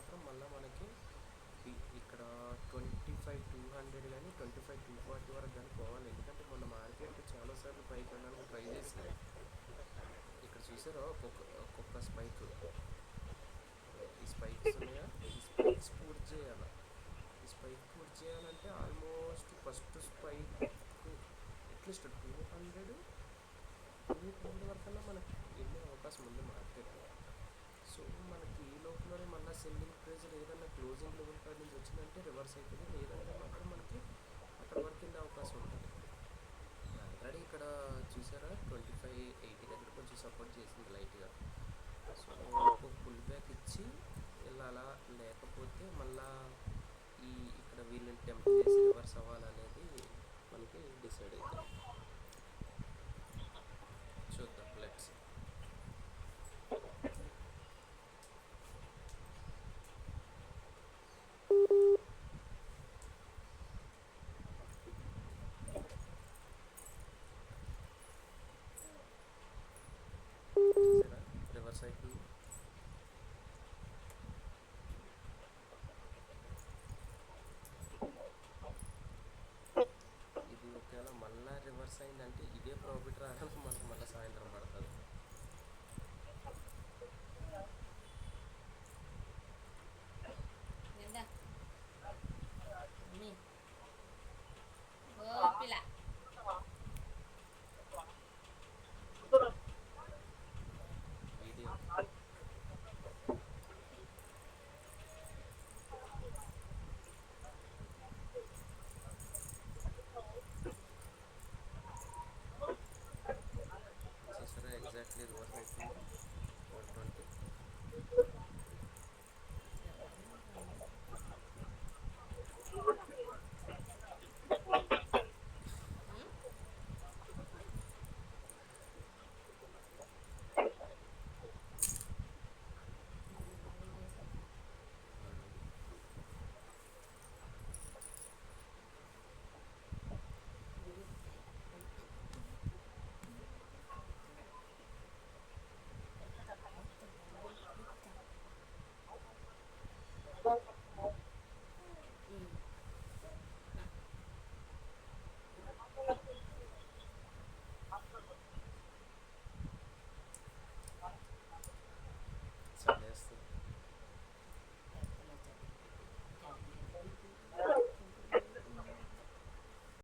మాత్రం మళ్ళీ మనకి ఇక్కడ 25,200 కానీ 25,240 వరకు కానీ పోవాలి. ఎందుకంటే మన మార్కెట్ చాలాసార్లు పైకి వెళ్ళడానికి ట్రై చేసింది. ఇక్కడ చూసారా ఒక్కొక్క స్పైక్, ఈ స్పైక్స్ ఉన్నాయా, ఈ స్పైక్స్ పూర్తి చేయాలి. ఈ స్పైక్ పూర్తి చేయాలంటే ఆల్మోస్ట్ ఫస్ట్ స్పైక్ అట్లీస్ట్ 200 వరకన్నా మనకి వెళ్ళే అవకాశం ఉంది మార్కెట్. సో మనకి ఈ లోపలనే మళ్ళీ సెల్లింగ్ ప్రైజర్ ఏదన్నా క్లోజింగ్ లెవెల్ కాడ నుంచి వచ్చిందంటే రివర్స్ అవుతుంది, లేదంటే మాత్రం మనకి అక్కడ వరకు వెళ్ళే అవకాశం ఉంటుంది. ఆల్రెడీ ఇక్కడ చూసారా 2580 దగ్గర కొంచెం సపోర్ట్ చేసింది లైట్గా. సో ఒక పుల్ బ్యాక్ ఇచ్చి వెళ్ళాలా, లేకపోతే మళ్ళా ఇక్కడ వీళ్ళని టెంప్ట్ చేసి రివర్స్ అవ్వాలనేది మనకి డిసైడ్ అవుతుంది. చూద్దాం, లెట్స్. రివర్స్ అయిపోయింది.